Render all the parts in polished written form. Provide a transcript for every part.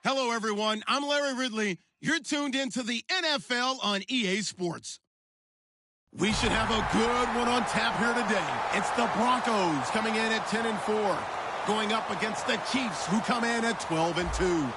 Hello, everyone. I'm Larry Ridley. You're tuned into the NFL on EA Sports. We should have a good one on tap here today. It's the Broncos coming in at 10-4, going up against the Chiefs, who come in at 12-2.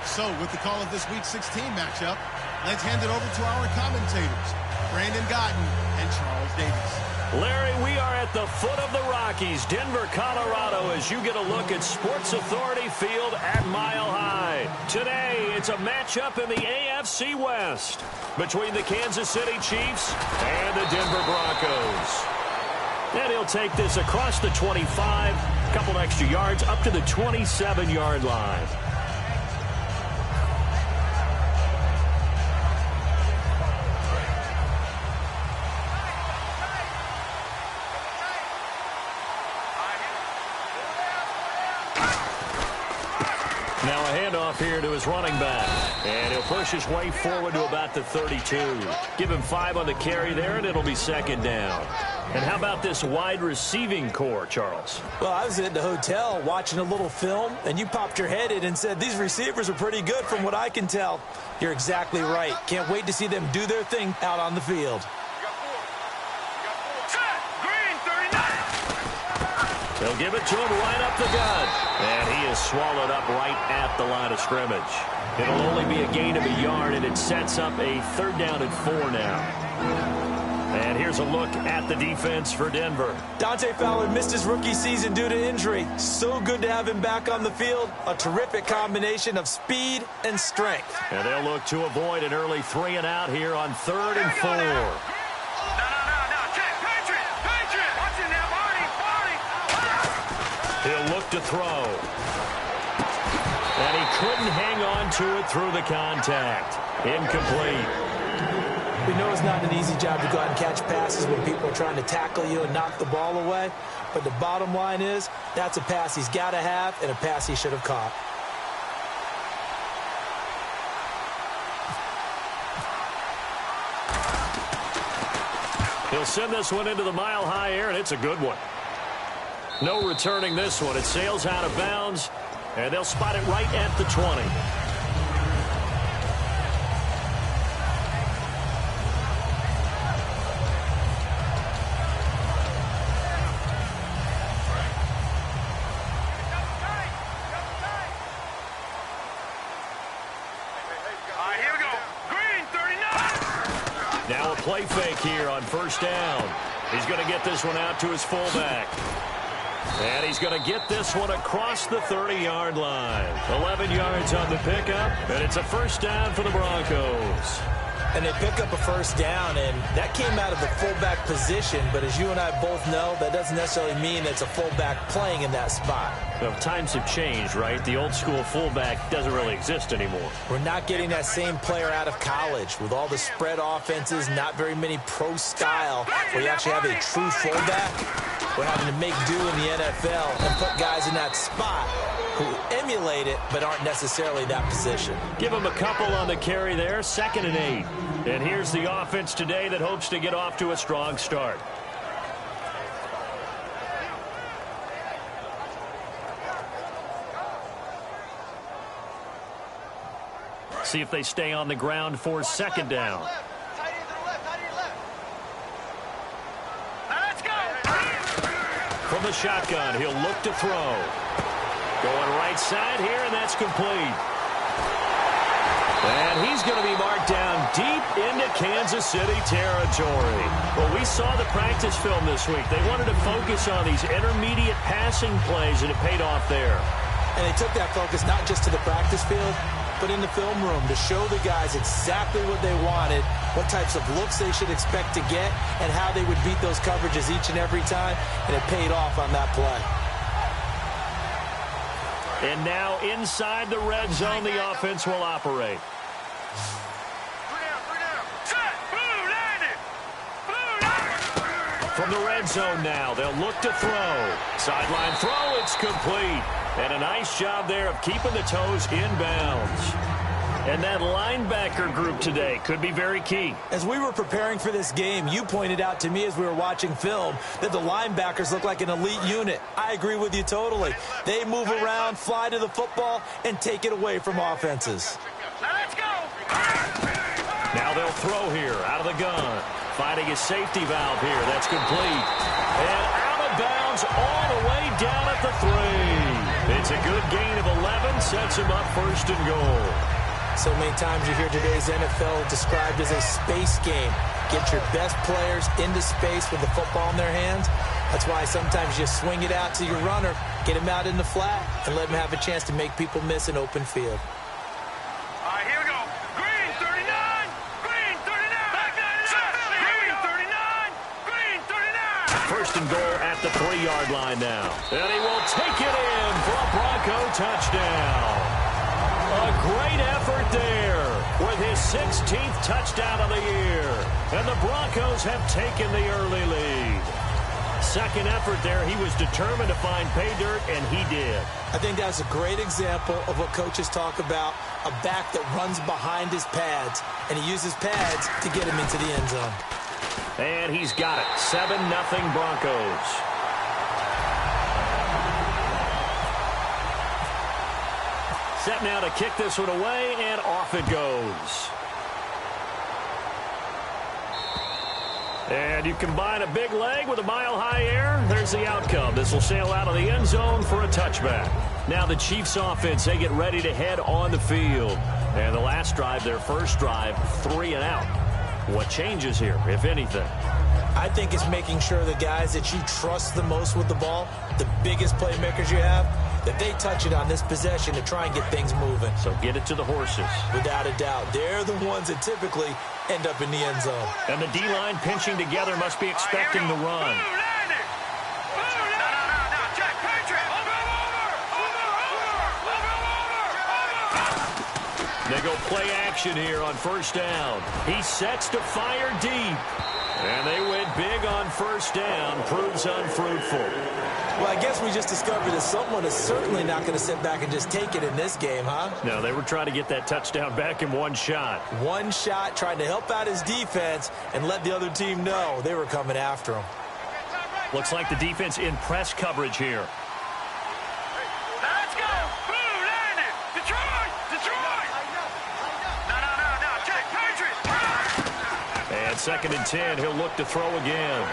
So, with the call of this Week 16 matchup, let's hand it over to our commentators, Brandon Godden and Charles Davis. Larry, we are at the foot of the Rockies, Denver, Colorado, as you get a look at Sports Authority Field at Mile High. Today, it's a matchup in the AFC West between the Kansas City Chiefs and the Denver Broncos. And he'll take this across the 25, a couple extra yards, up to the 27-yard line. Now a handoff here to his running back. And he'll push his way forward to about the 32. Give him 5 on the carry there, and it'll be second down. And how about this wide receiving core, Charles? Well, I was at the hotel watching a little film, and you popped your head in and said, these receivers are pretty good from what I can tell. You're exactly right. Can't wait to see them do their thing out on the field. They'll give it to him right up the gut. And he is swallowed up right at the line of scrimmage. It'll only be a gain of a yard, and it sets up a 3rd down and 4 now. And here's a look at the defense for Denver. Dante Fowler missed his rookie season due to injury. So good to have him back on the field. A terrific combination of speed and strength. And they'll look to avoid an early 3 and out here on 3rd and 4. He'll look to throw. And he couldn't hang on to it through the contact. Incomplete. We know it's not an easy job to go out and catch passes when people are trying to tackle you and knock the ball away. But the bottom line is, that's a pass he's got to have and a pass he should have caught. He'll send this one into the mile-high air, and it's a good one. No returning this one. It sails out of bounds, and they'll spot it right at the 20. Here we go. Green, 39. Now a play fake here on 1st down. He's going to get this one out to his fullback. And he's going to get this one across the 30-yard line. 11 yards on the pickup, and it's a 1st down for the Broncos. And they pick up a 1st down, and that came out of the fullback position. But as you and I both know, that doesn't necessarily mean it's a fullback playing in that spot. Well, times have changed, right? The old-school fullback doesn't really exist anymore. We're not getting that same player out of college with all the spread offenses, not very many pro style, where you actually have a true fullback. We're having to make do in the NFL and put guys in that spot who emulate it but aren't necessarily that position. Give him a couple on the carry there, 2nd and 8. And here's the offense today that hopes to get off to a strong start. See if they stay on the ground for 2nd down. From the shotgun, he'll look to throw. Going right side here, and that's complete. And he's going to be marked down deep into Kansas City territory. Well, we saw the practice film this week. They wanted to focus on these intermediate passing plays, and it paid off there. And they took that focus not just to the practice field, but in the film room to show the guys exactly what they wanted, what types of looks they should expect to get, and how they would beat those coverages each and every time, and it paid off on that play. And now inside the red zone, the offense will operate. From the red zone now, they'll look to throw. Sideline throw, it's complete. And a nice job there of keeping the toes in bounds. And that linebacker group today could be very key. As we were preparing for this game, you pointed out to me as we were watching film that the linebackers look like an elite unit. I agree with you totally. They move around, fly to the football, and take it away from offenses. Let's go. Now they'll throw here out of the gun. Finding his safety valve here. That's complete. And out of bounds all the way down at the 3. It's a good gain of 11. Sets him up first and goal. So many times you hear today's NFL described as a space game. Get your best players into space with the football in their hands. That's why sometimes you swing it out to your runner, get him out in the flat, and let him have a chance to make people miss an open field. All right, here we go. Green 39. Green 39. Back 99. Green 39. Green 39. First and goal at the 3-yard line now. And he will take it in for a Bronco touchdown. A great effort there with his 16th touchdown of the year. And the Broncos have taken the early lead. Second effort there, he was determined to find pay dirt, and he did. I think that's a great example of what coaches talk about, a back that runs behind his pads, and he uses pads to get him into the end zone. And he's got it. 7-0 Broncos. Set now to kick this one away, and off it goes. And you combine a big leg with a mile-high air, there's the outcome. This will sail out of the end zone for a touchback. Now the Chiefs offense, they get ready to head on the field. And the last drive, their first drive, 3 and out. What changes here, if anything? I think it's making sure the guys that you trust the most with the ball, the biggest playmakers you have, that they touch it on this possession to try and get things moving. So get it to the horses. Without a doubt. They're the ones that typically end up in the end zone. And the D-line pinching together must be expecting the run. They go play action here on first down. He sets to fire deep. And they went big on first down. Proves unfruitful. Well, I guess we just discovered that someone is certainly not going to sit back and just take it in this game, huh? No, they were trying to get that touchdown back in one shot. One shot, trying to help out his defense and let the other team know they were coming after him. Looks like the defense in press coverage here. Let's go. Blue landed. Detroit. Detroit. No. Check. Patriots. And 2nd and 10, he'll look to throw again.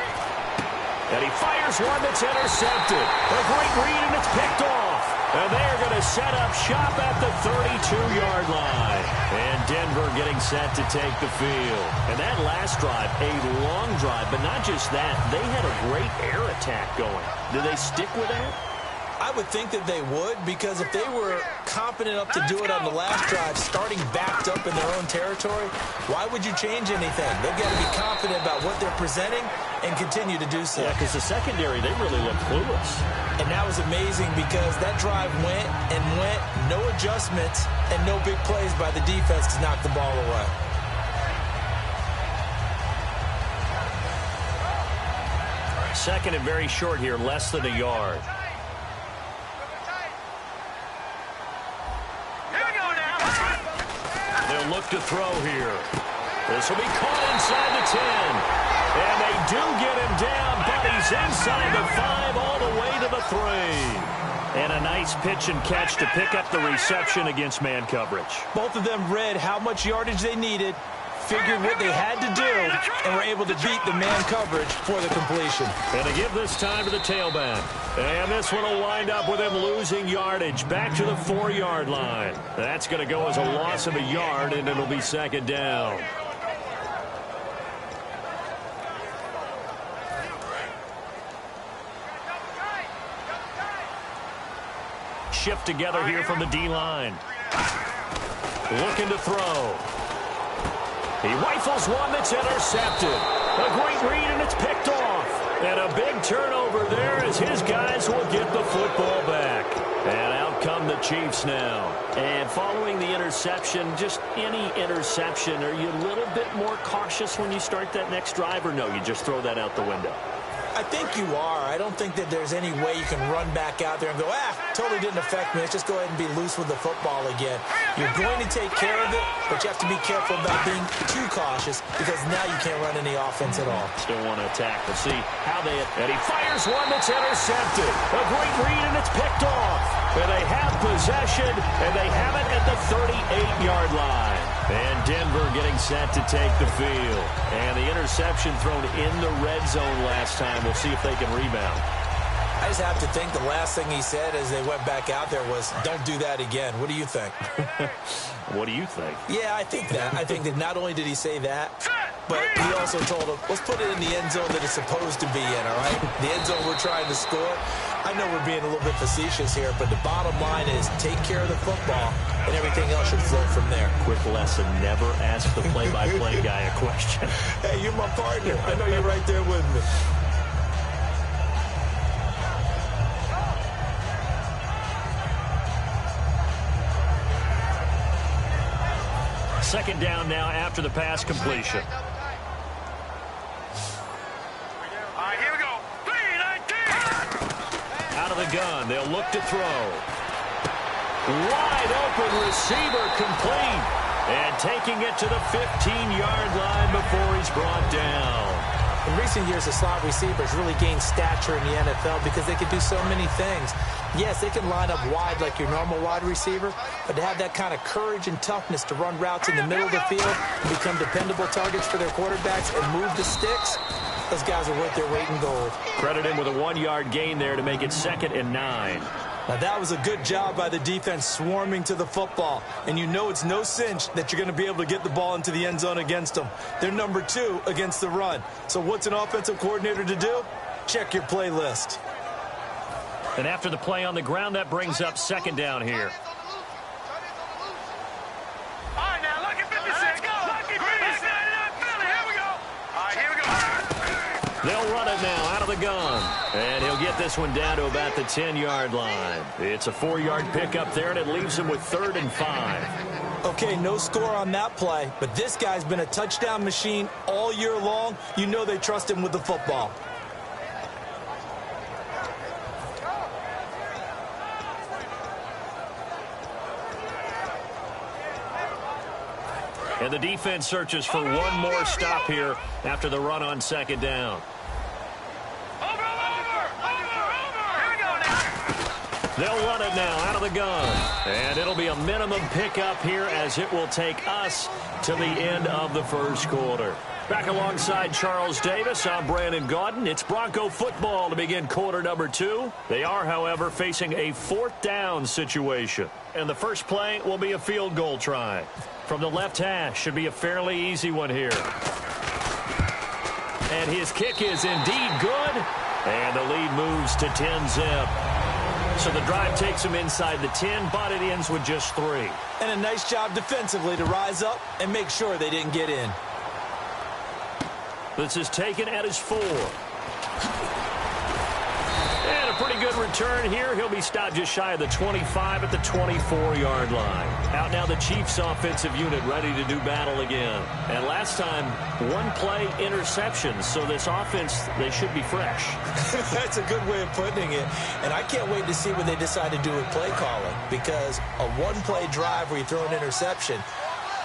And he fires one that's intercepted. A great read, and it's picked off. And they're going to set up shop at the 32-yard line. And Denver getting set to take the field. And that last drive, a long drive, but not just that. They had a great air attack going. Do they stick with that? I would think that they would, because if they were competent enough to do it on the last drive, starting backed up in their own territory, why would you change anything? They've got to be confident about what they're presenting and continue to do so. Yeah, because the secondary, they really look clueless. And that was amazing because that drive went and went, no adjustments, and no big plays by the defense to knock the ball away. Second and very short here, less than a yard. They'll look to throw here. This will be caught inside the 10. And they do get him down, but he's inside the 5 all the way to the 3. And a nice pitch and catch to pick up the reception against man coverage. Both of them read how much yardage they needed, figured what they had to do, and were able to beat the man coverage for the completion. And to give this time to the tailback. And this one will wind up with him losing yardage back to the 4-yard line. That's going to go as a loss of a yard, and it'll be 2nd down. Shift together here from the D-line. Looking to throw. He rifles one that's intercepted. A great read, and it's picked off. And a big turnover there as his guys will get the football back. And out come the Chiefs now. And following the interception, just any interception, are you a little bit more cautious when you start that next drive, or no, you just throw that out the window? I think you are. I don't think that there's any way you can run back out there and go, totally didn't affect me. Let's just go ahead and be loose with the football again. You're going to take care of it, but you have to be careful about being too cautious because now you can't run any offense at all. Still want to attack. We'll see how they... And he fires one that's intercepted. A great read, and it's picked off. And they have possession, and they have it at the 38-yard line. And Denver getting set to take the field. And the interception thrown in the red zone last time. We'll see if they can rebound. I just have to think the last thing he said as they went back out there was, don't do that again. What do you think? What do you think? Yeah, I think that. I think that not only did he say that, but he also told him, let's put it in the end zone that it's supposed to be in, all right? The end zone we're trying to score. I know we're being a little bit facetious here, but the bottom line is take care of the football, and everything else should flow from there. Quick lesson, never ask the play-by-play guy a question. Hey, you're my partner. I know you're right there with me. Second down now after the pass completion. All right, here we go. 3-19. Out of the gun, they'll look to throw. Wide open receiver complete. And taking it to the 15-yard line before he's brought down. In recent years, the slot receivers really gained stature in the NFL because they can do so many things. Yes, they can line up wide like your normal wide receiver, but to have that kind of courage and toughness to run routes in the middle of the field and become dependable targets for their quarterbacks and move the sticks, those guys are worth their weight in gold. Credit him with a 1-yard gain there to make it 2nd and 9. Now, that was a good job by the defense swarming to the football. And you know it's no cinch that you're going to be able to get the ball into the end zone against them. They're number 2 against the run. So what's an offensive coordinator to do? Check your playlist. And after the play on the ground, that brings up 2nd down here. All right, now, lucky 56. Lucky 56. Here we go. All right, here we go. They'll run it now out of the gun. And he'll get this one down to about the 10-yard line. It's a 4-yard pickup there, and it leaves him with 3rd and 5. Okay, no score on that play, but this guy's been a touchdown machine all year long. You know they trust him with the football. And the defense searches for one more stop here after the run on 2nd down. Over. Here we go now. They'll run it now out of the gun. And it'll be a minimum pickup here as it will take us to the end of the first quarter. Back alongside Charles Davis, I'm Brandon Gaudin. It's Bronco football to begin quarter number 2. They are, however, facing a 4th down situation. And the first play will be a field goal try. From the left hash, should be a fairly easy one here. And his kick is indeed good. And the lead moves to 10-zip. So the drive takes him inside the 10, but it ends with just 3. And a nice job defensively to rise up and make sure they didn't get in. This is taken at his 4. And a pretty good return here. He'll be stopped just shy of the 25 at the 24-yard line. Out now the Chiefs offensive unit ready to do battle again. And last time, 1-play interception. So this offense, they should be fresh. That's a good way of putting it. And I can't wait to see what they decide to do with play calling. Because a 1-play drive where you throw an interception,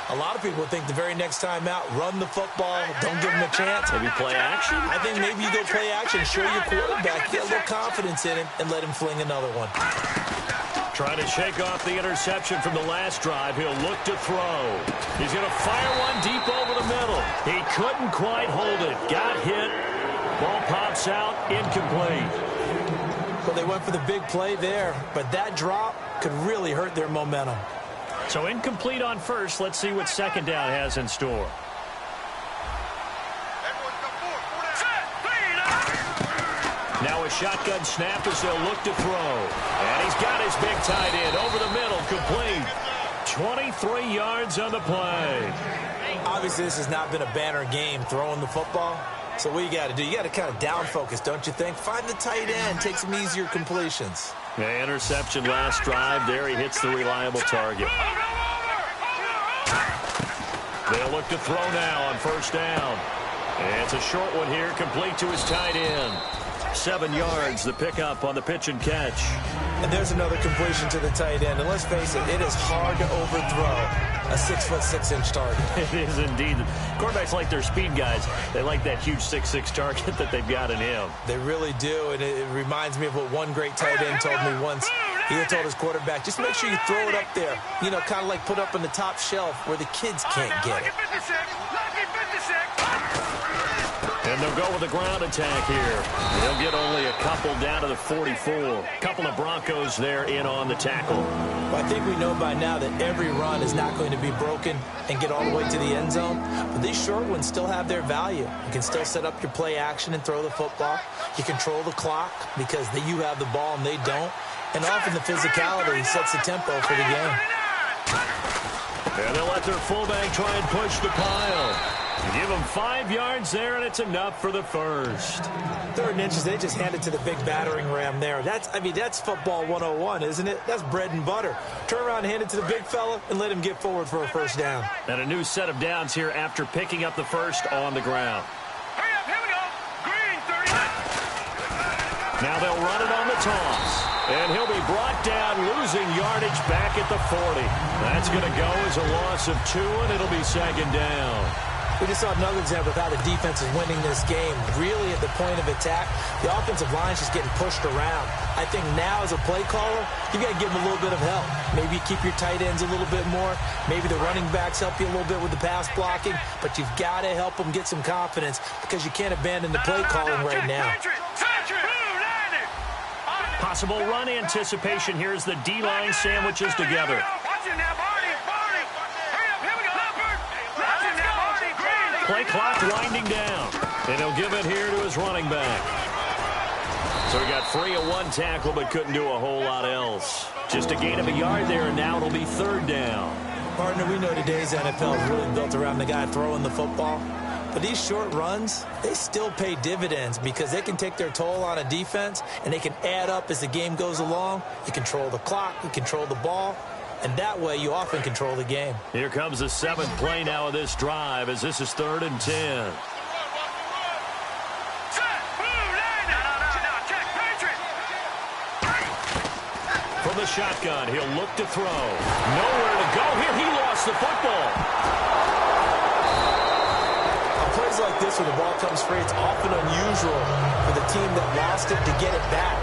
a lot of people think the very next time out, run the football, don't give them a chance. Maybe play action? I think maybe you go play action, show your quarterback, get a little confidence in him, and let him fling another one. Trying to shake off the interception from the last drive. He'll look to throw. He's going to fire one deep over the middle. He couldn't quite hold it. Got hit. Ball pops out. Incomplete. Well, they went for the big play there, but that drop could really hurt their momentum. So incomplete on first. Let's see what 2nd down has in store. Now a shotgun snap as they'll look to throw. And he's got his big tight end over the middle, complete. 23 yards on the play. Obviously, this has not been a banner game throwing the football. So what you got to do, you got to kind of down focus, don't you think? Find the tight end, take some easier completions. The interception last drive. There he hits the reliable target. They'll look to throw now on 1st down. And it's a short one here, complete to his tight end. 7 yards, the pickup on the pitch and catch. And there's another completion to the tight end. And let's face it, it is hard to overthrow a 6'6" target. It is indeed. Quarterbacks like their speed guys. They like that huge 6'6" target that they've got in him. They really do, and it reminds me of what one great tight end told me once. He had told his quarterback, just make sure you throw it up there. You know, kind of like put up on the top shelf where the kids can't get it. And they'll go with a ground attack here. They'll get only a couple down to the 44. Couple of Broncos there in on the tackle. Well, I think we know by now that every run is not going to be broken and get all the way to the end zone. But these short ones still have their value. You can still set up your play action and throw the football. You control the clock because you have the ball and they don't. And often the physicality sets the tempo for the game. And they'll let their fullback try and push the pile. Give them 5 yards there, and it's enough for the first. 3rd and inches, they just hand it to the big battering ram there. That's football 101, isn't it? That's bread and butter. Turn around and hand it to the big fella and let him get forward for a first down. And a new set of downs here after picking up the first on the ground. Hurry up, here we go. Green, 39. Now they'll run it on the toss. And he'll be brought down, losing yardage back at the 40. That's going to go as a loss of 2, and it'll be 2nd down. We just saw another example of how the defense is winning this game. Really at the point of attack, the offensive line's just getting pushed around. I think now as a play caller, you got to give them a little bit of help. Maybe you keep your tight ends a little bit more. Maybe the running backs help you a little bit with the pass blocking. But you've got to help them get some confidence because you can't abandon the play calling right now. Possible run anticipation here as the D-line sandwiches together. Play clock winding down. And he'll give it here to his running back. So he got free of 1 tackle but couldn't do a whole lot else. Just a gain of a yard there, and now it'll be 3rd down. Partner, we know today's NFL is really built around the guy throwing the football. But these short runs, they still pay dividends because they can take their toll on a defense and they can add up as the game goes along. You control the clock, you control the ball, and that way you often control the game. Here comes the 7th play now of this drive as this is 3rd and 10. From the shotgun, he'll look to throw. Nowhere to go here. He lost the football. Plays like this when the ball comes free, it's often unusual for the team that lost it to get it back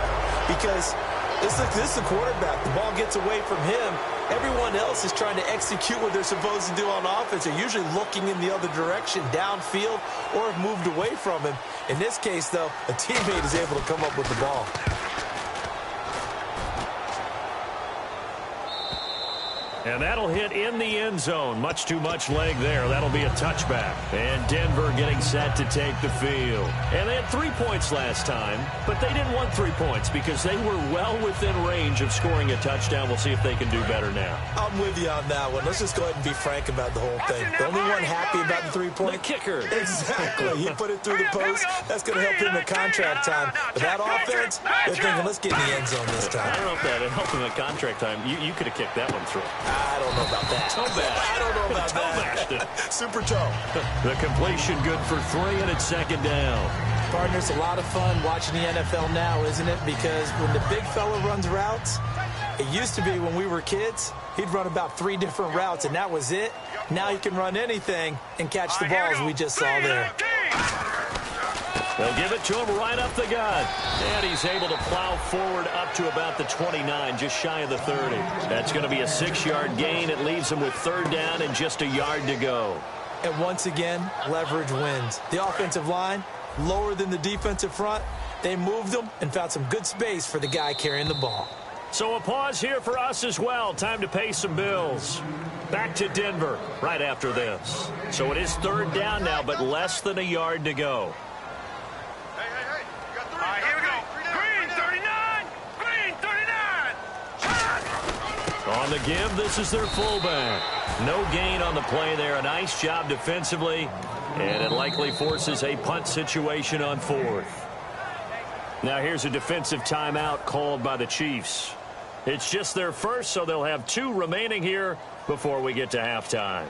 because this is the quarterback. The ball gets away from him. Everyone else is trying to execute what they're supposed to do on offense. They're usually looking in the other direction, downfield, or have moved away from him. In this case, though, a teammate is able to come up with the ball. And that'll hit in the end zone. Much too much leg there. That'll be a touchback. And Denver getting set to take the field. And they had 3 points last time, but they didn't want 3 points because they were well within range of scoring a touchdown. We'll see if they can do better now. I'm with you on that one. Let's just go ahead and be frank about the whole thing. The only one happy about the 3-point? The kicker. Exactly. He put it through the post. That's going to help him in contract time. But that offense, they're thinking, let's get in the end zone this time. I don't know if that helped him in contract time. You could have kicked that one through. I don't know about that. Toe bash. I don't know about toe that. Bashed it. Super toe. The completion good for 3, and it's 2nd down. Partners, a lot of fun watching the NFL now, isn't it? Because when the big fella runs routes, it used to be when we were kids, he'd run about 3 different routes, and that was it. Now he can run anything and catch the balls we just saw there. They'll give it to him right up the gut. And he's able to plow forward up to about the 29, just shy of the 30. That's going to be a 6-yard gain. It leaves him with 3rd down and just a yard to go. And once again, leverage wins. The offensive line, lower than the defensive front. They moved them and found some good space for the guy carrying the ball. So a pause here for us as well. Time to pay some bills. Back to Denver right after this. So it is 3rd down now, but less than a yard to go. Here we go. Green, 39. Green, 39. On the give, this is their fullback. No gain on the play there. A nice job defensively. And it likely forces a punt situation on 4th. Now here's a defensive timeout called by the Chiefs. It's just their first, so they'll have 2 remaining here before we get to halftime.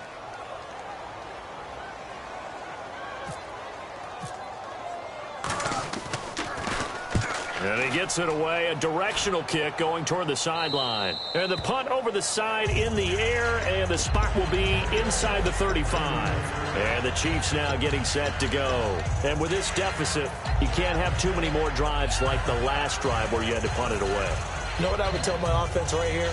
And he gets it away, a directional kick going toward the sideline. And the punt over the side in the air, and the spot will be inside the 35. And the Chiefs now getting set to go. And with this deficit, you can't have too many more drives like the last drive where you had to punt it away. You know what I would tell my offense right here?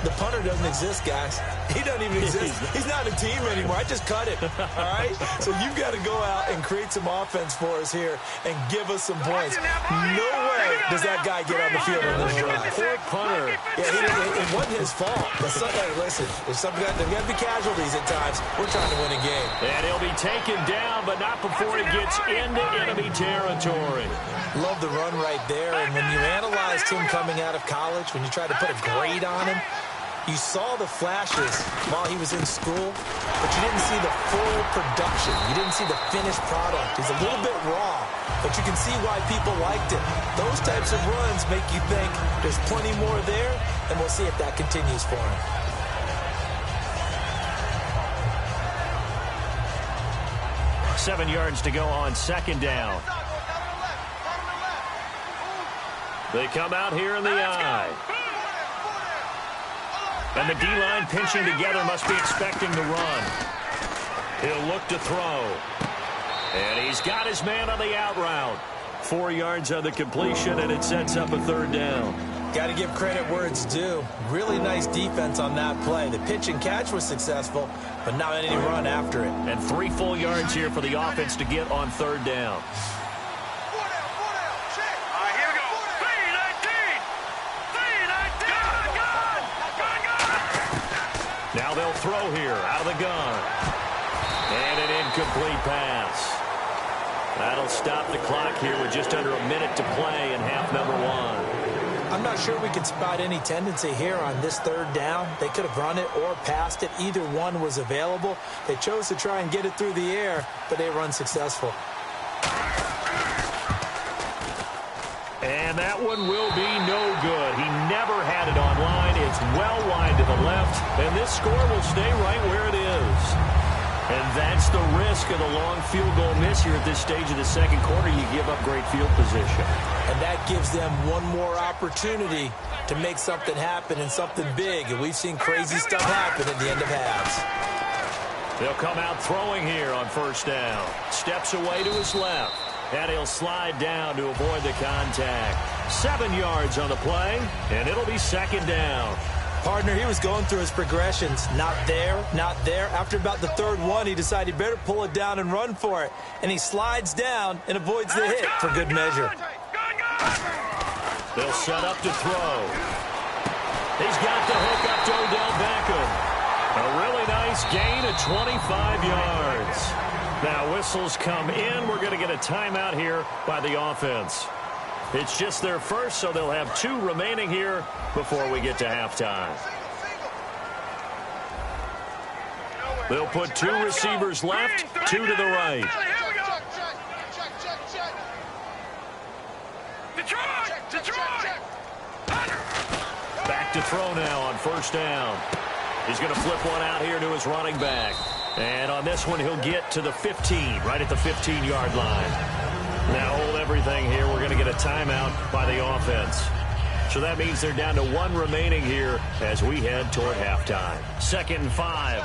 The punter doesn't exist, guys. He doesn't even exist. He's not a team anymore. I just cut it, all right? So you've got to go out and create some offense for us here and give us some points. No way does that guy get on the field on this drive. Poor punter. Yeah, it wasn't his fault. But hey, listen, there's there's got to be casualties at times. We're trying to win a game. And he'll be taken down, but not before he gets into enemy territory. Love the run right there. And when you analyzed him coming out of college, when you tried to put a grade on him, you saw the flashes while he was in school, but you didn't see the full production. You didn't see the finished product. He's a little bit raw, but you can see why people liked it. Those types of runs make you think there's plenty more there, and we'll see if that continues for him. Seven yards to go on second down. They come out here in the eye. And the D-line pinching together must be expecting the run. He'll look to throw. And he's got his man on the out route. 4 yards on the completion, and it sets up a third down. Got to give credit where it's due. Really nice defense on that play. The pitch and catch was successful, but not any run after it. And 3 full yards here for the offense to get on third down. Now they'll throw here out of the gun. And an incomplete pass. That'll stop the clock here with just under a minute to play in half number 1. I'm not sure we could spot any tendency here on this third down. They could have run it or passed it. Either one was available. They chose to try and get it through the air, but they were unsuccessful. And that one will be no good. He never had it on line. It's well wide to the left, and this score will stay right where it is. And that's the risk of the long field goal miss here at this stage of the second quarter. You give up great field position. And that gives them one more opportunity to make something happen and something big. And we've seen crazy stuff happen at the end of halves. They'll come out throwing here on first down. Steps away to his left. And he'll slide down to avoid the contact. 7 yards on the play, and it'll be second down. Partner, he was going through his progressions. Not there, not there. After about the third one, he decided he better pull it down and run for it. And he slides down and avoids the hit for good measure. They'll set up to throw. He's got the hook up to Odell Beckham. A really nice gain of 25 yards. Now whistles come in. We're going to get a timeout here by the offense. It's just their first, so they'll have 2 remaining here before we get to halftime. They'll put 2 receivers left, 2 to the right. Back to throw now on first down. He's going to flip one out here to his running back. And on this one, he'll get to the 15, right at the 15-yard line. Now hold everything here. We're going to get a timeout by the offense. So that means they're down to 1 remaining here as we head toward halftime. 2nd and 5.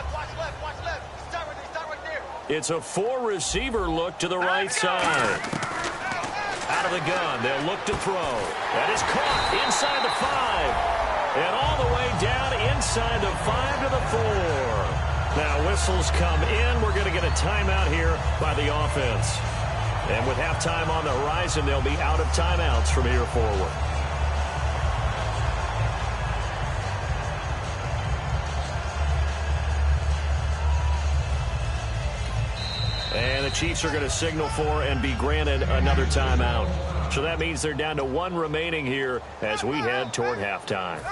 It's a 4-receiver look to the right side. Out of the gun, they'll look to throw. That is caught inside the 5. And all the way down inside the 5 to the 4. Now whistles come in. We're going to get a timeout here by the offense. And with halftime on the horizon, they'll be out of timeouts from here forward. And the Chiefs are going to signal for and be granted another timeout. So that means they're down to 1 remaining here as we head toward halftime.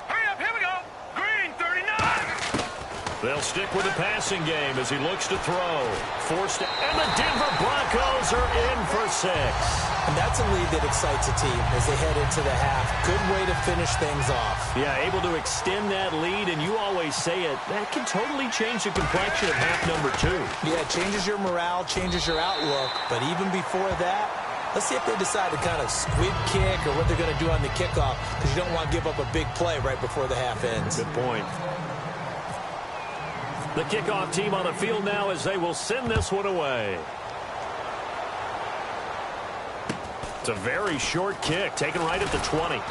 Hurry up, here we go. Green. They'll stick with the passing game as he looks to throw. Forced, and the Denver Broncos are in for 6. And that's a lead that excites a team as they head into the half. Good way to finish things off. Yeah, able to extend that lead, and you always say it, that can totally change the complexion of half number 2. Yeah, it changes your morale, changes your outlook. But even before that, let's see if they decide to kind of squib kick or what they're going to do on the kickoff, because you don't want to give up a big play right before the half ends. Good point. The kickoff team on the field now as they will send this one away. It's a very short kick, taken right at the 20.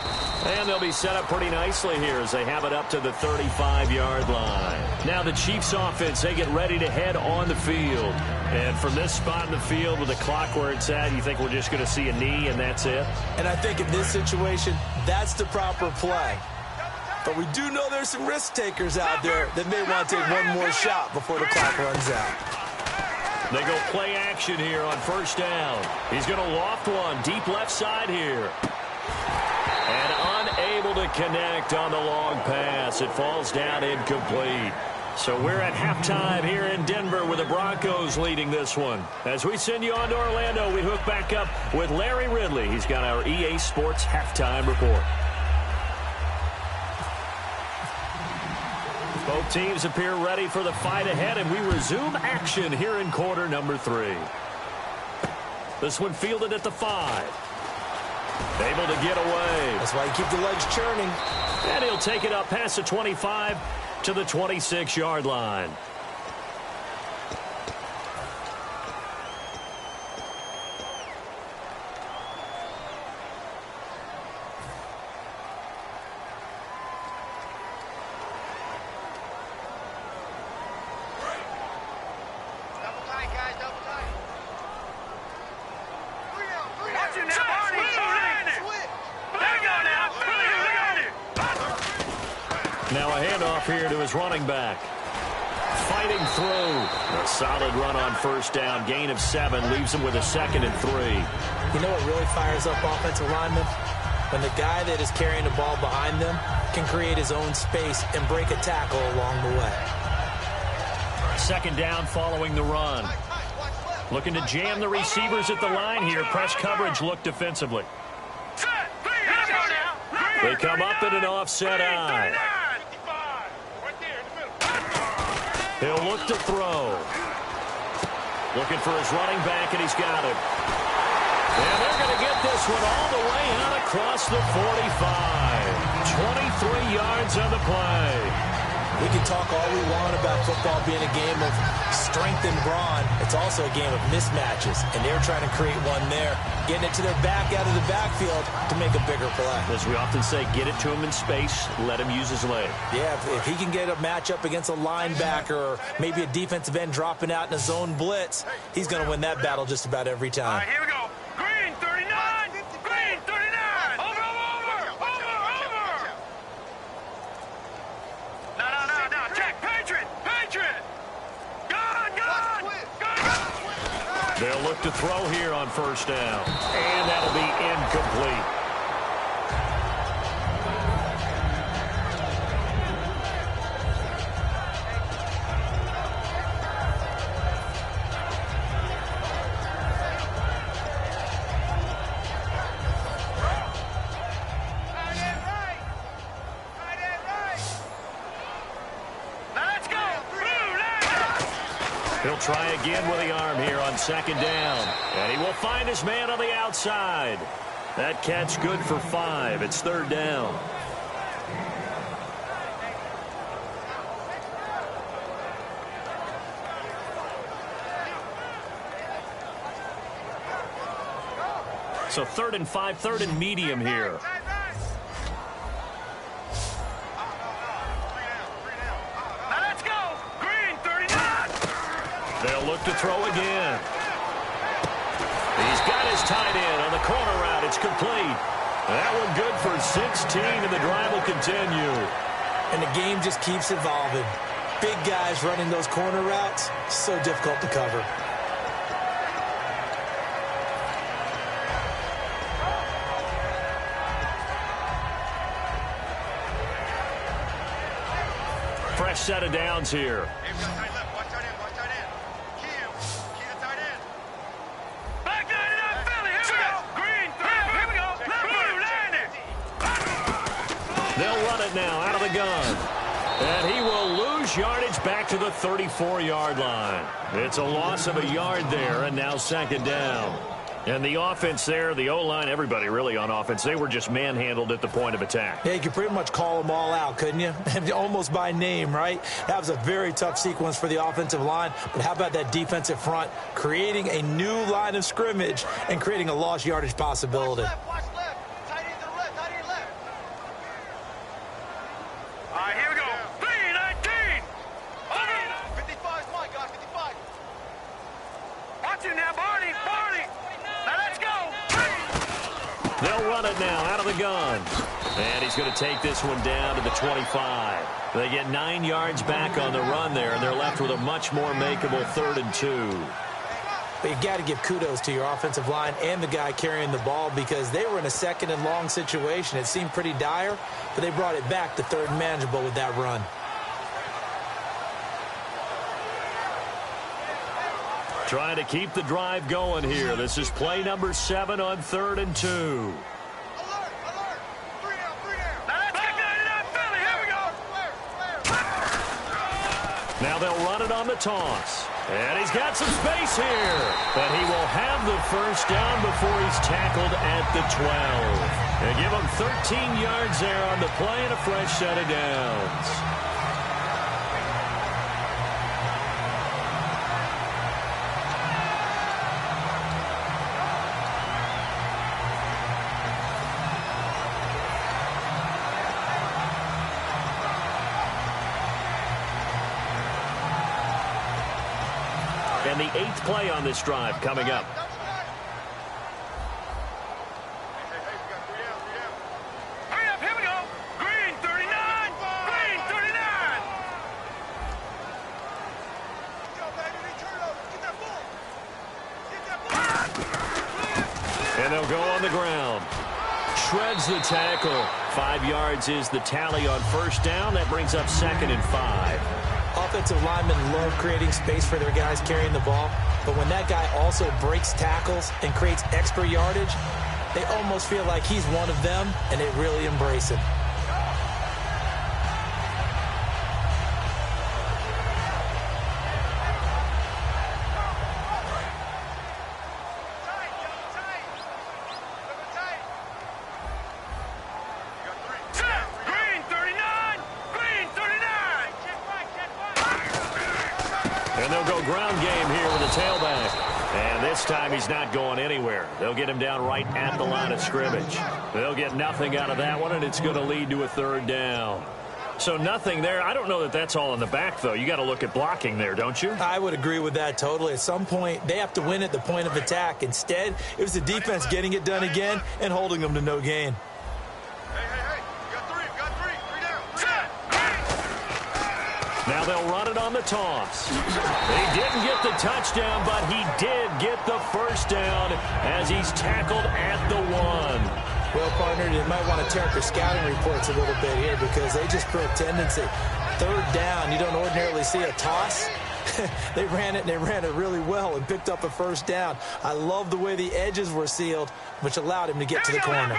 And they'll be set up pretty nicely here as they have it up to the 35-yard line. Now the Chiefs offense, they get ready to head on the field. And from this spot in the field with the clock where it's at, you think we're just going to see a knee and that's it? And I think in this situation, that's the proper play. But we do know there's some risk takers out there that may want to take one more shot before the clock runs out. They go play action here on first down. He's going to loft one deep left side here. And unable to connect on the long pass. It falls down incomplete. So we're at halftime here in Denver with the Broncos leading this one. As we send you on to Orlando, we hook back up with Larry Ridley. He's got our EA Sports halftime report. Both teams appear ready for the fight ahead, and we resume action here in quarter number 3. This one fielded at the 5. Able to get away. That's why you keep the legs churning. And he'll take it up past the 25 to the 26-yard line. Now a handoff here to his running back. Fighting through. A solid run on first down. Gain of 7 leaves him with a 2nd and 3. You know what really fires up offensive linemen? When the guy that is carrying the ball behind them can create his own space and break a tackle along the way. 2nd down following the run. Looking to jam the receivers at the line here. Press coverage look defensively. They come up in an offset eye. He'll look to throw. Looking for his running back, and he's got him. And they're going to get this one all the way out across the 45. 23 yards on the play. We can talk all we want about football being a game of strength and brawn. It's also a game of mismatches, and they're trying to create one there, getting it to their back out of the backfield to make a bigger play. As we often say, get it to him in space, let him use his leg. Yeah, if he can get a matchup against a linebacker or maybe a defensive end dropping out in a zone blitz, he's going to win that battle just about every time. All right, here we go. Green 39. Green 39. Over. No. Check. Patriot. Gone. They'll look to throw here on first down. And that'll be incomplete. He'll try again with the arm here on 2nd down. And he will find his man on the outside. That catch good for 5. It's 3rd down. So 3rd and 5, 3rd and medium here. They'll look to throw again. He's got his tight end on the corner route. It's complete. That one good for 16, and the drive will continue. And the game just keeps evolving. Big guys running those corner routes, so difficult to cover. fresh set of downs here. Hey, we got tight left. Watch tight end. Watch tight end. Key him. Key the tight end. Back 99 Philly. Here we go. Green. Here we go. Blue. Land it. They'll run it now out of the gun. And he will lose yardage back to the 34-yard line. It's a loss of a yard there, and now second down. And the offense there, the O-line, everybody really on offense, they were just manhandled at the point of attack. Yeah, you could pretty much call them all out, couldn't you? Almost by name, right? That was a very tough sequence for the offensive line. But how about that defensive front creating a new line of scrimmage and creating a lost yardage possibility? Watch left. Tight end to the left. Tight end left. All right, here we go. 3-19. Over. 55 is mine, guys. 55. Watch it now, Barney. Barney. Now let's go. They'll run it now out of the gun. And he's going to take this one down to the 25. They get 9 yards back on the run there, and they're left with a much more makeable 3rd and 2. But you've got to give kudos to your offensive line and the guy carrying the ball because they were in a 2nd and long situation. It seemed pretty dire, but they brought it back to 3rd and manageable with that run. Trying to keep the drive going here. This is play number 7 on 3rd and 2. Alert. 3 down. Now let's back 99 Philly. Here we go. Now they'll run it on the toss. And he's got some space here. But he will have the first down before he's tackled at the 12. And give him 13 yards there on the play and a fresh set of downs. And the 8th play on this drive coming up. Hurry up, here we go. Green 39. Green 39. Yo, baby, they turn over. Get that ball. Get that ball. And they'll go on the ground. Shreds the tackle. 5 yards is the tally on first down. That brings up 2nd and 5. Offensive linemen love creating space for their guys carrying the ball, but when that guy also breaks tackles and creates extra yardage, they almost feel like he's one of them, and they really embrace him. And they'll go ground game here with the tailback. And this time he's not going anywhere. They'll get him down right at the line of scrimmage. They'll get nothing out of that one, and it's going to lead to a 3rd down. So nothing there. I don't know that that's all in the back, though. You got to look at blocking there, don't you? I would agree with that totally. At some point, they have to win at the point of attack. Instead, it was the defense getting it done again and holding them to no gain. Now they'll run it on the toss. He didn't get the touchdown, but he did get the first down as he's tackled at the 1. Well, partner, you might want to tear up your scouting reports a little bit here because they just put a tendency. 3rd down, you don't ordinarily see a toss. They ran it, and they ran it really well and picked up a first down. I love the way the edges were sealed, which allowed him to get to the corner.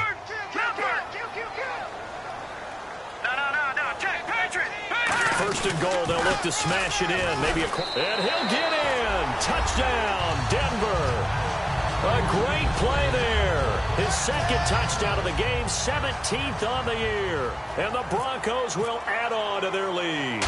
First and goal, they'll look to smash it in. Maybe and he'll get in. Touchdown, Denver. A great play there. His 2nd touchdown of the game, 17th on the year. And the Broncos will add on to their lead.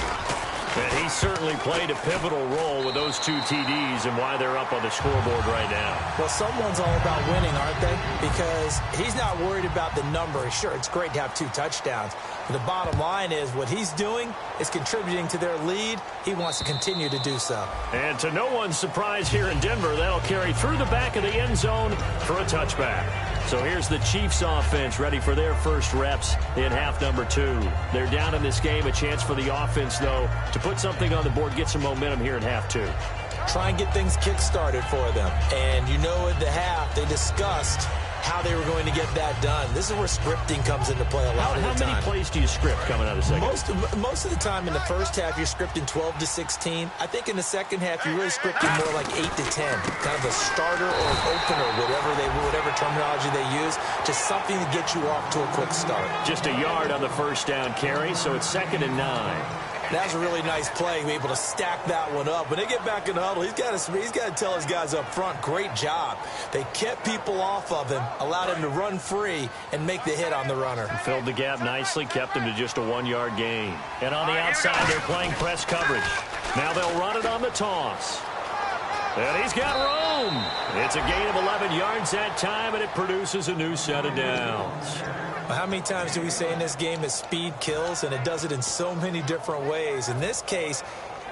And he certainly played a pivotal role with those 2 TDs and why they're up on the scoreboard right now. Well, someone's all about winning, aren't they? Because he's not worried about the number. Sure, it's great to have 2 touchdowns. But the bottom line is what he's doing is contributing to their lead. He wants to continue to do so. And to no one's surprise here in Denver, that'll carry through the back of the end zone for a touchback. So here's the Chiefs offense ready for their first reps in half number 2. They're down in this game. A chance for the offense, though, to put something on the board, get some momentum here in half 2. Try and get things kick-started for them. And you know at the half they discussed how they were going to get that done. This is where scripting comes into play a lot of the time. How many plays do you script coming out of the second? Most of the time in the first half, you're scripting 12 to 16. I think in the second half, you're really scripting more like 8 to 10. Kind of a starter or an opener, whatever terminology they use. Just something to get you off to a quick start. Just a yard on the first down carry, so it's 2nd and 9. That was a really nice play, able to stack that one up. When they get back in the huddle, he's got to tell his guys up front, great job. They kept people off of him, allowed him to run free and make the hit on the runner. Filled the gap nicely, kept him to just a 1-yard gain. And on the outside, they're playing press coverage. Now they'll run it on the toss. And he's got room. It's a gain of 11 yards that time, and it produces a new set of downs. How many times do we say in this game that speed kills, and it does it in so many different ways? In this case,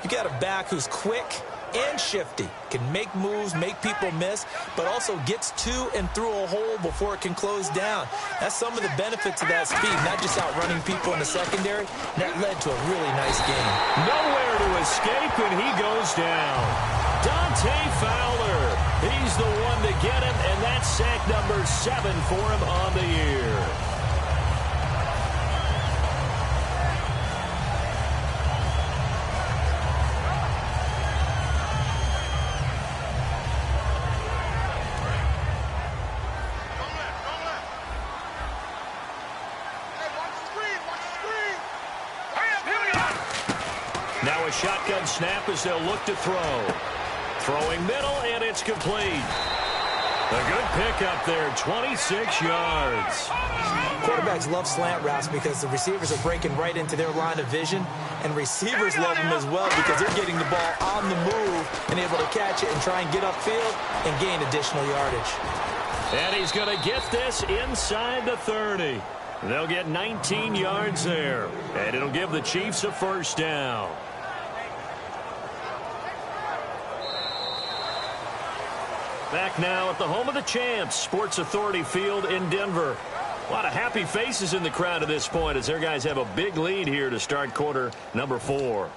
you got a back who's quick and shifty, can make moves, make people miss, but also gets to and through a hole before it can close down. That's some of the benefits of that speed, not just outrunning people in the secondary. That led to a really nice game. Nowhere to escape, and he goes down. Dante Fowler, he's the one to get him, and that's sack number 7 for him on the year. Now a shotgun snap as they'll look to throw. Throwing middle, and it's complete. A good pickup there, 26 yards. Quarterbacks love slant routes because the receivers are breaking right into their line of vision, and receivers love them as well because they're getting the ball on the move and able to catch it and try and get upfield and gain additional yardage. And he's going to get this inside the 30. They'll get 19 yards there, and it'll give the Chiefs a first down. Back now at the home of the champs, Sports Authority Field in Denver. A lot of happy faces in the crowd at this point as their guys have a big lead here to start quarter number 4.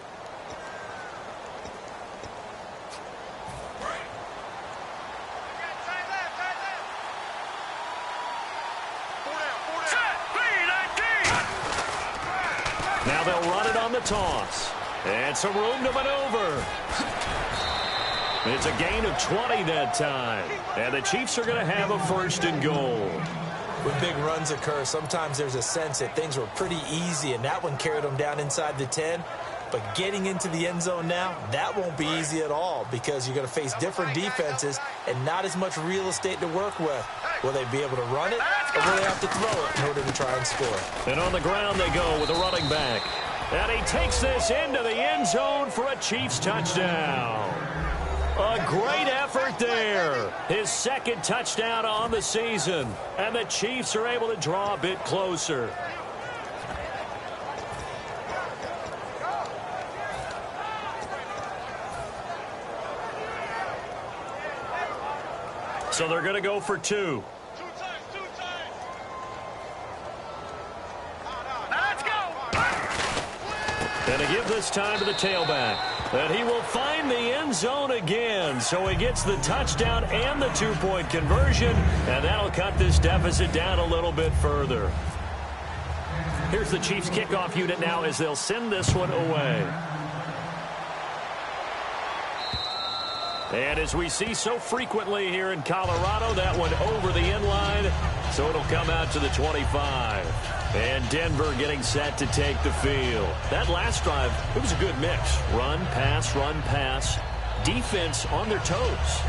Now they'll run it on the toss. And some room to maneuver. It's a gain of 20 that time. And the Chiefs are going to have a 1st and goal. When big runs occur, sometimes there's a sense that things were pretty easy, and that one carried them down inside the 10. But getting into the end zone now, that won't be easy at all because you're going to face different defenses and not as much real estate to work with. Will they be able to run it, or will they have to throw it in order to try and score? And on the ground they go with a running back. And he takes this into the end zone for a Chiefs touchdown. A great effort there. His 2nd touchdown on the season. And the Chiefs are able to draw a bit closer. So they're going to go for 2. And to give this time to the tailback. And he will find the end zone again. So he gets the touchdown and the 2-point conversion. And that'll cut this deficit down a little bit further. Here's the Chiefs kickoff unit now as they'll send this one away. And as we see so frequently here in Colorado, that one over the end line. So it'll come out to the 25. And Denver getting set to take the field. That last drive, it was a good mix. Run, pass, defense on their toes.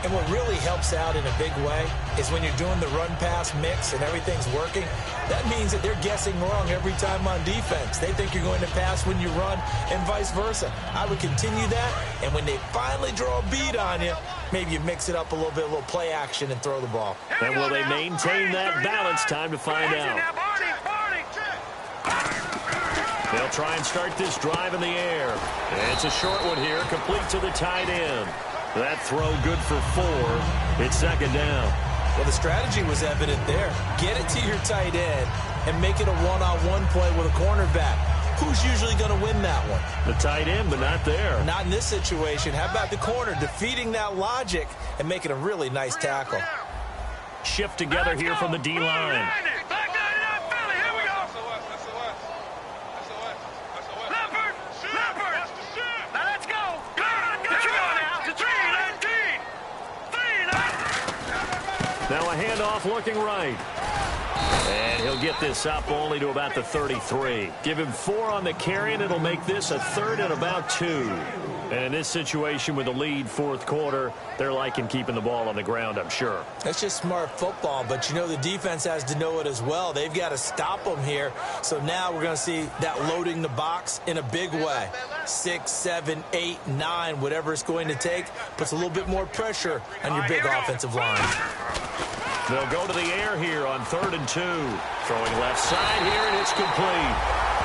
And what really helps out in a big way is when you're doing the run-pass mix and everything's working, that means that they're guessing wrong every time on defense. They think you're going to pass when you run and vice versa. I would continue that, and when they finally draw a beat on you, maybe you mix it up a little play action and throw the ball. And will they maintain that balance? Time to find out. They'll try and start this drive in the air. And it's a short one here, complete to the tight end. That throw good for 4. It's 2nd down. Well, the strategy was evident there. Get it to your tight end and make it a one-on-one play with a cornerback. Who's usually going to win that one? The tight end, but not there. Not in this situation. How about the corner defeating that logic and making a really nice tackle? shift together here from the D-line. Now a handoff looking right. And he'll get this up only to about the 33. Give him 4 on the carry, and it'll make this a 3rd and about 2. And in this situation with the lead fourth quarter, they're liking keeping the ball on the ground, I'm sure. That's just smart football, but you know the defense has to know it as well. They've got to stop them here. So now we're going to see that loading the box in a big way. 6, 7, 8, 9, whatever it's going to take, puts a little bit more pressure on your big offensive line. They'll go to the air here on 3rd and 2. Throwing left side here, and it's complete.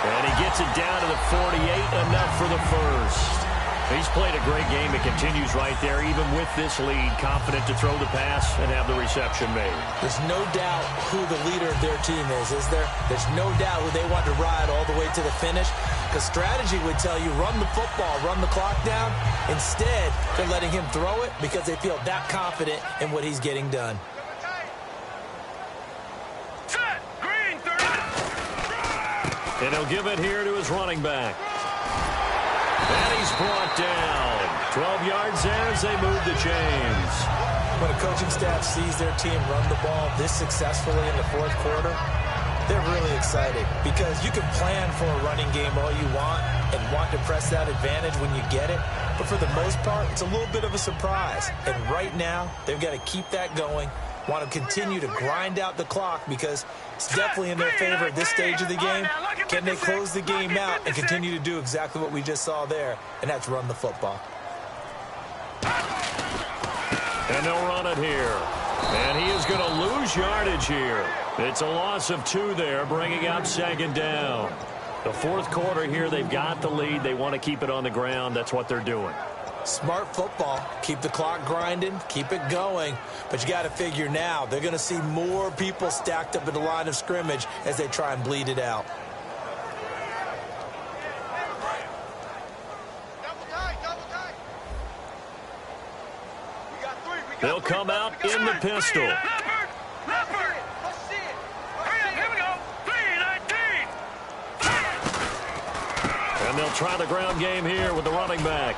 And he gets it down to the 48, enough for the first. He's played a great game. It continues right there, even with this lead, confident to throw the pass and have the reception made. There's no doubt who the leader of their team is there? There's no doubt who they want to ride all the way to the finish. Because strategy would tell you, run the football, run the clock down. Instead, they're letting him throw it because they feel that confident in what he's getting done. And he'll give it here to his running back. And he's brought down. 12 yards there as they move the chains. When a coaching staff sees their team run the ball this successfully in the fourth quarter, they're really excited because you can plan for a running game all you want and want to press that advantage when you get it. But for the most part, it's a little bit of a surprise. And right now, they've got to keep that going. Want to continue to grind out the clock because it's definitely in their favor at this stage of the game. Can they close the game out and continue to do exactly what we just saw there, and that's run the football. And they'll run it here. And he is going to lose yardage here. It's a loss of 2 there, bringing up 2nd down. The fourth quarter here, they've got the lead. They want to keep it on the ground. That's what they're doing. Smart football. Keep the clock grinding. Keep it going. But you got to figure now, they're going to see more people stacked up at the line of scrimmage as they try and bleed it out. They'll come out in the pistol. And they'll try the ground game here with the running back.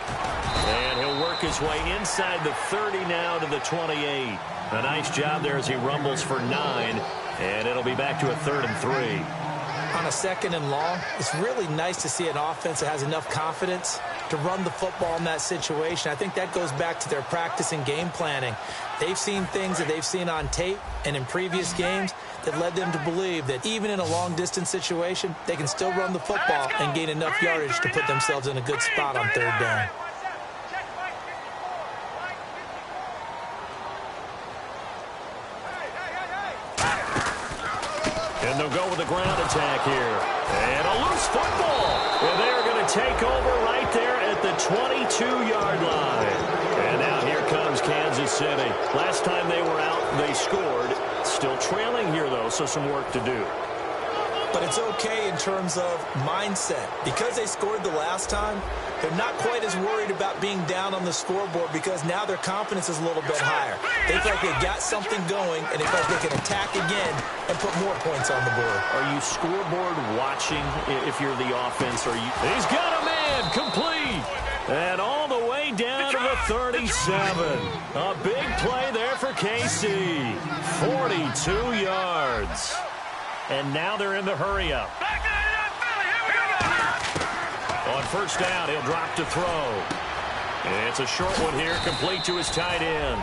And he'll work his way inside the 30 now to the 28. A nice job there as he rumbles for 9. And it'll be back to a 3rd and 3. On a 2nd and long, it's really nice to see an offense that has enough confidence to run the football in that situation. I think that goes back to their practice and game planning. They've seen things that they've seen on tape and in previous games that led them to believe that even in a long-distance situation, they can still run the football and gain enough yardage to put themselves in a good spot on 3rd down. And they'll go with a ground attack here. And a loose football. And they're going to take over right there at the 22-yard line. And now here comes Kansas City. Last time they were out, they scored. Still trailing here, though, so some work to do. But it's okay in terms of mindset. Because they scored the last time, they're not quite as worried about being down on the scoreboard because now their confidence is a little bit higher. They feel like they've got something going, and they feel like they can attack again and put more points on the board. Are you scoreboard watching if you're the offense? Or He's got a man complete. And all the way down to the 37. A big play there for KC. 42 yards. And now they're in the hurry-up. On 1st down, he'll drop to throw. And it's a short one here, complete to his tight end.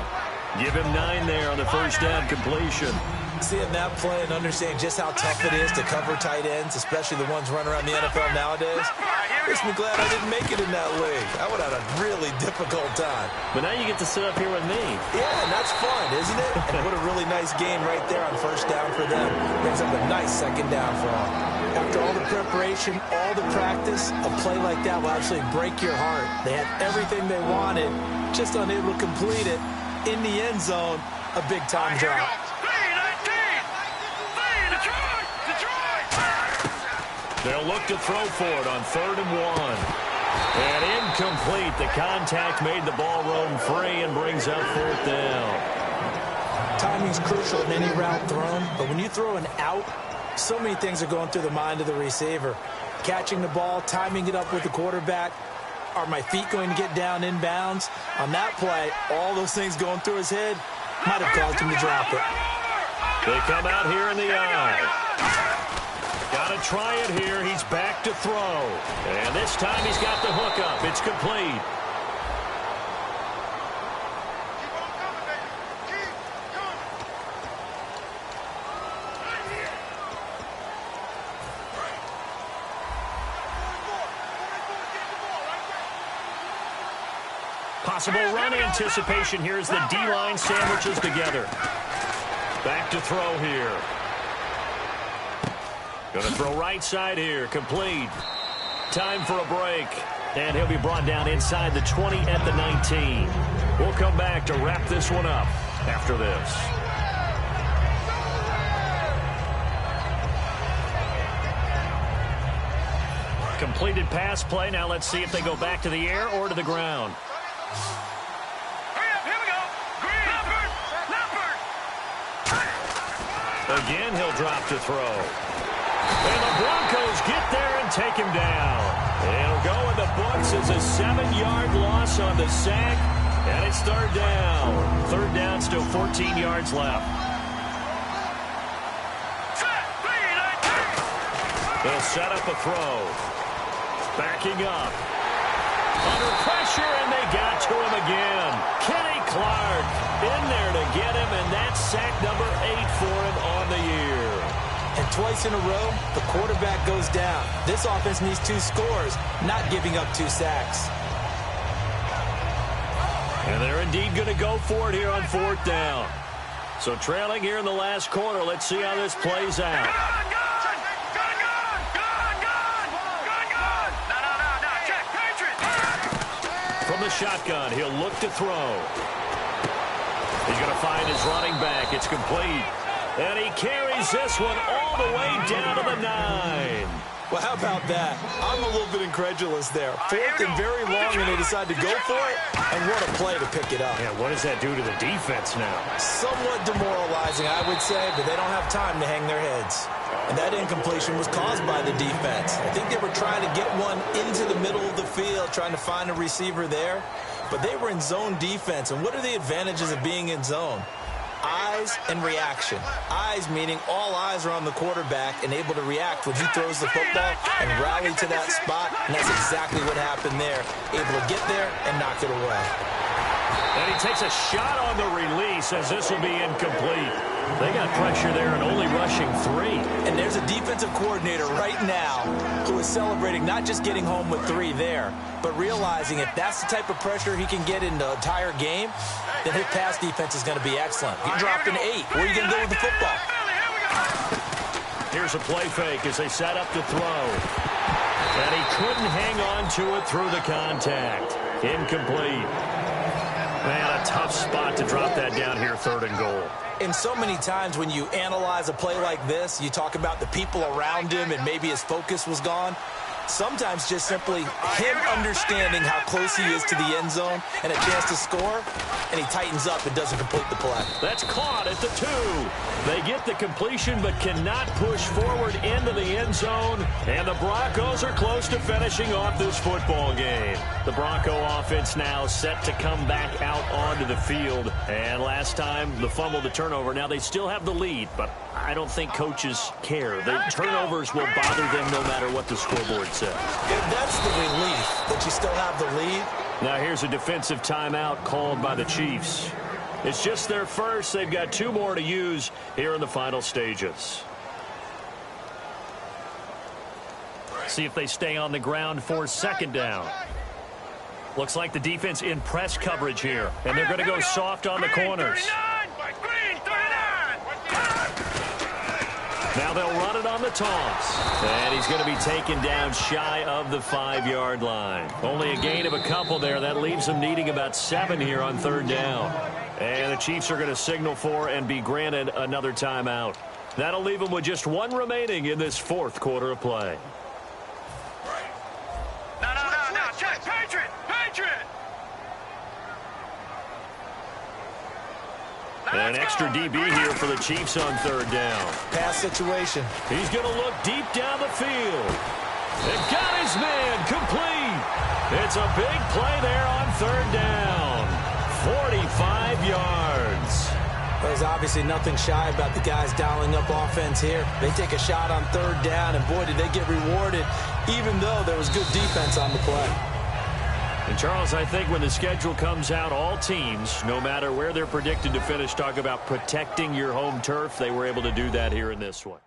Give him 9 there on the 1st down completion. Seeing that play and understanding just how tough it is to cover tight ends, especially the ones running around the NFL nowadays, makes me glad I didn't make it in that league. I would have had a really difficult time. But now you get to sit up here with me. Yeah, and that's fun, isn't it? And what a really nice game right there on 1st down for them. Brings up a nice 2nd down for them. After all the preparation, all the practice, a play like that will absolutely break your heart. They had everything they wanted, just unable to complete it. In the end zone, a big-time drop. They'll look to throw for it on 3rd and 1. And incomplete. The contact made the ball roam free and brings up 4th down. Timing's crucial in any route thrown, but when you throw an out, so many things are going through the mind of the receiver. Catching the ball, timing it up with the quarterback. Are my feet going to get down inbounds? On that play, all those things going through his head might have caused him to drop it. They come out here in the eye. Got to try it here. He's back to throw. And this time he's got the hook up. It's complete. Possible run anticipation here as the D-line sandwiches together. Back to throw here. Going to throw right side here. Complete. Time for a break. And he'll be brought down inside the 20 at the 19. We'll come back to wrap this one up after this. Completed pass play. Now let's see if they go back to the air or to the ground. Again, he'll drop to throw. And the Broncos get there and take him down. It'll go in the books as a 7-yard loss on the sack. And it's third down. Third down, still 14 yards left. They'll set up a throw. Backing up. Under pressure, and they got to him again. Kenny Clark in there to get him, and that's sack number 8 for him on the year. And twice in a row, the quarterback goes down. This offense needs 2 scores, not giving up 2 sacks. And they're indeed going to go for it here on 4th down. So trailing here in the last quarter, let's see how this plays out. From the shotgun, he'll look to throw. He's going to find his running back. It's complete. And he carries this one all the way down to the 9. Well, how about that? I'm a little bit incredulous there. 4th and very long, and they decide to go for it. And what a play to pick it up. Yeah, what does that do to the defense now? Somewhat demoralizing, I would say, but they don't have time to hang their heads. And that incompletion was caused by the defense. I think they were trying to get one into the middle of the field, trying to find a receiver there. But they were in zone defense. And what are the advantages of being in zone? Eyes and reaction. Eyes meaning all eyes are on the quarterback and able to react when he throws the football and rally to that spot. And that's exactly what happened there. Able to get there and knock it away. And he takes a shot on the release as this will be incomplete. They got pressure there and only rushing 3. And there's a defensive coordinator right now who is celebrating not just getting home with 3 there, but realizing if that's the type of pressure he can get in the entire game, then his pass defense is going to be excellent. He dropped an 8. Where are you going to go with the football? Here's a play fake as they set up to throw. And he couldn't hang on to it through the contact. Incomplete. Man, a tough spot to drop that down here, 3rd and goal. And so many times when you analyze a play like this, you talk about the people around him and maybe his focus was gone. Sometimes just simply him understanding how close he is to the end zone and a chance to score, and he tightens up and doesn't complete the play. That's caught at the 2. They get the completion but cannot push forward into the end zone, and the Broncos are close to finishing off this football game. The Bronco offense now set to come back out onto the field, and last time the fumble to turnover. Now they still have the lead, but I don't think coaches care. The turnovers will bother them no matter what the scoreboard says. And that's the relief that you still have the lead. Now here's a defensive timeout called by the Chiefs. It's just their first. They've got 2 more to use here in the final stages. See if they stay on the ground for 2nd down. Looks like the defense in press coverage here, and they're going to go soft on the corners. Now they'll run it on the toss. And he's going to be taken down shy of the 5-yard line. Only a gain of a couple there. That leaves them needing about 7 here on 3rd down. And the Chiefs are going to signal for and be granted another timeout. That'll leave them with just 1 remaining in this 4th quarter of play. No. Check. Patriot. And an extra DB here for the Chiefs on third down. Pass situation. He's going to look deep down the field. And got his man complete. It's a big play there on third down. 45 yards. There's obviously nothing shy about the guys dialing up offense here. They take a shot on third down, and boy, did they get rewarded, even though there was good defense on the play. And, Charles, I think when the schedule comes out, all teams, no matter where they're predicted to finish, talk about protecting your home turf. They were able to do that here in this one.